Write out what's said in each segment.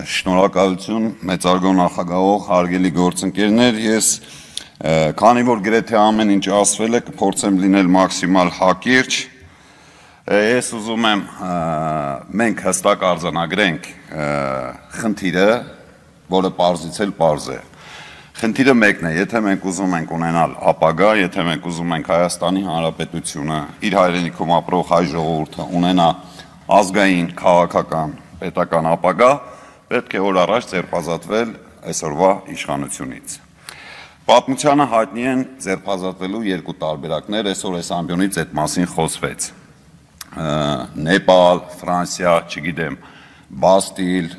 Շնորհակալություն մեծարգո նախագահող, հարգելի գործընկերներ, ես քանի որ գրեթե ամեն ինչ ասվել է, կփորձեմ լինել մաքսիմալ հակիրճ։ Ես ուզում եմ մենք հստակ արձանագրենք խնդիրը, որը պարզից էլ պարզ է։ Խնդիրը մեկն է, եթե մենք ուզում ենք ունենալ ապագա, եթե մենք ուզում ենք Հայաստանի Հանրապետությունը, իր հայրենիքում ապրող հայ ժողովուրդը ունենա ազգային, քաղաքական, պետական ապագա, պետք է օր առաջ ձերբազատվել այսօրվա իշխանությունից։ Պատմությանը հայտնի են ձերբազատվելու երկու տարբերակներ, այսօր այս ամբիոնից այդ մասին խոսվեց։ Նեպալ, Ֆրանսիա, չգիտեմ, Բաստիլ,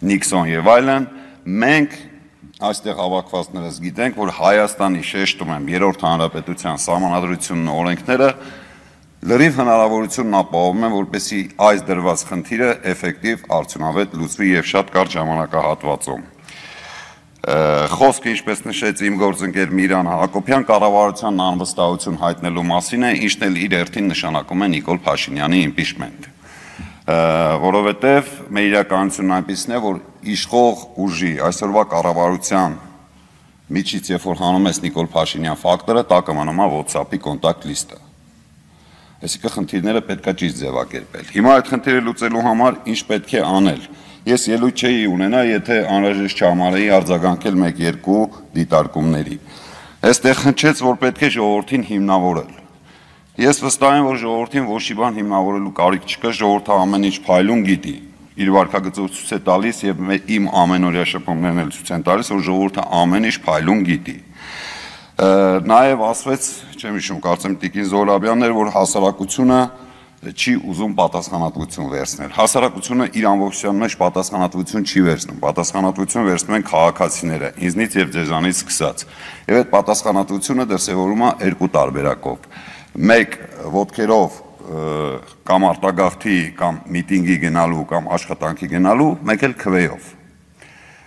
Նիքսոն եւ այլն, մենք այստեղ հավաքվածներս գիտենք, որ Հայաստանի, շեշտում եմ, երրորդ հանրապետության սահմանադրությունն ու օրենքները լրիվ հնարավորությունն ապահովում են, որպեսզի այս դրված խնդիրը էֆեկտիվ արդյունավետ լուծվի եւ շատ կարճ ժամանակահատվածում։ Խոսքը, ինչպես նշեց իմ գործընկեր Միրան Հակոբյան, կառավարության անվստահություն հայտնելու մասին է, ինչն էլ իր հերթին նշանակում է Նիկոլ Փաշինյանի իմպիչմենտ։ Որովհետև մեր իրականությունն այնպիսին է, որ իշխող ուժի այսօրվա կառավարության միջից, երբ որ հանում ես Նիկոլ Փաշինյան ֆակտորը, տակը մնում է WhatsApp-ի կոնտակտ լիստը։ Այսինքն խնդիրները պետք է ճիշտ ձևակերպել։ Հիմա այդ խնդիրը լուծելու համար ինչ պետք է անել։ Ես ելույթ չէի ունենա, եթե անհրաժեշտ չհամարեի արձագանքել 1-2 դիտարկումների։ Այստեղ հնչեց, որ պետք է ժողովրդին հիմնավորել։ Ես վստահ եմ, որ ժողովրդին ոչ մի բան հիմնավորելու կարիք չկա, ժողովուրդը ամեն ինչ փայլուն գիտի։ Իր վարքագծով ցույց է տալիս եւ իմ ամենօրյա շփումներն էլ ցույց են տալիս, որ ժողովուրդը ամեն ինչ փայլուն գիտի։ Նաև ասվեց, չեմ հիշում, կարծեմ Տիկին Զոհրաբյանն էր, որ հասարակությունը չի ուզում պատասխանատվություն վերցնել։ Հասարակությունը իր ամբողջության մեջ պատասխանատվություն չի վերցնում, պատասխանատվություն վերցնում են քաղաքացիները, ինձնից եւ ձեզանից սկսած։ Եվ այդ պատասխանատվությունը դրսևորվում է երկու տարբերակով։ Մեկ ոտքերով կամ արտագաղթի կամ միտինգի գնալու կամ աշխատանքի գնալու, մեկ էլ քվեով։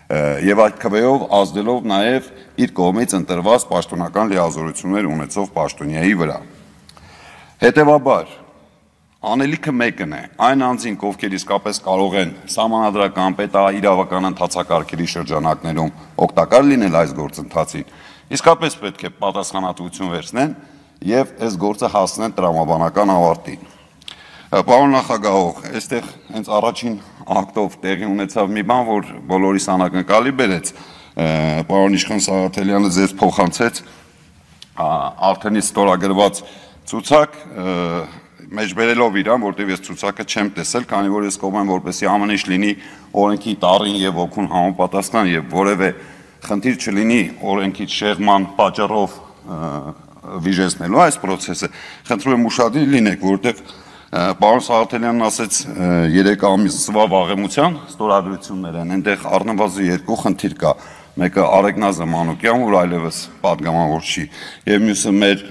Եվ այդ քվեով ազդելով նաև իր կողմից ընտրված պաշտոնական լիազորություններ ունեցող պաշտոնյայի վրա։ Հետևաբար, անելիքը մեկն է, այն անձինք, ովքեր իսկապես կարող են սահմանադրական, պետաիրավական ընթացակարգերի շրջանակներում օգտակար լինել այս գործընթացին, իսկապես պետք է պատասխանատվություն վերցնեն եւ այս գործը հասնեն տրամաբանական ավարտին։ Պարոն նախագահող, այստեղ հենց առաջին ակտով տեղի ունեցավ մի բան, որ բոլորիս անակնկալի բերեց, պարոն Իշխան Սաղաթելյանը ձեզ փոխանցեց արդենից ստորագրված ցուցակ, մեջբերելով իրան, որտեղ ես ցուցակը չեմ տեսել, քանի որ ես կողմ եմ, որպեսզի ամեն ինչ լինի օրենքի տառին եւ օգուն համապատասխան եւ որևէ խնդիր չլինի օրենքի շեղման պատճառով վիժեցնելու այս process-ը, խնդրում եմ ուշադիր լինեք, որովհետեւ պարոն Սաղաթելյանն ասեց 3 ամիսվա վաղեմության ստորագրություններ են, այնտեղ առնվազն 2 խնդիր կա, մեկը Արեգնազը Մանուկյան, որ այլևս պատգամավոր չի, եւ մյուսը մեր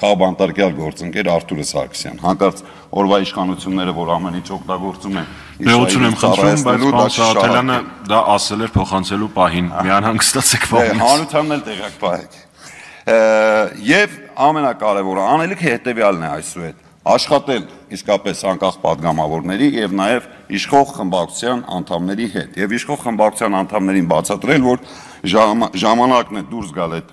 քաղաքաբանտարկյալ գործընկեր Արթուր Սարգսյան, հանկարծ օրվա իշխանությունները, որ ամեն ինչ օգտագործում են, Ներողություն եմ խնդրում, բայց պարոն Սաղաթելյանը դա ասել էր փոխանցելու պահին, միան հանգստացեք վաղուց։ Հանրությանն էլ տեղյակ պահեք։ Եվ ամենակարևորը անելիքը հետեւյալն է այսուհետ աշխատել իսկապես անկախ պատգամավորների եւ նաեւ իշխող խմբակցության անդամների հետ եւ իշխող խմբակցության անդամներին բացատրել, որ ժամանակն է դուրս գալ այդ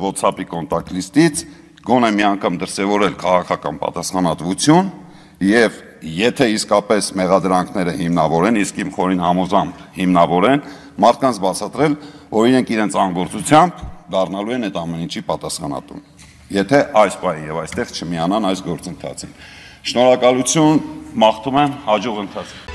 WhatsApp-ի կոնտակտ լիստից, գոնե մի անգամ դրսևորել քաղաքական պատասխանատվություն եւ եթե իսկապես մեղադրանքները հիմնավոր են, իսկ իմ խորին համոզամբ հիմնավոր են, մարդկանց բացատրել, որ իրենք իրենց անգործությամբ դառնալու են այդ ամեն ինչի պատասխանատուն։ Եթե այս բանը եւ այստեղ չմիանան այս գործընթացին։ Շնորհակալություն, մաղթում եմ հաջող ընթացք։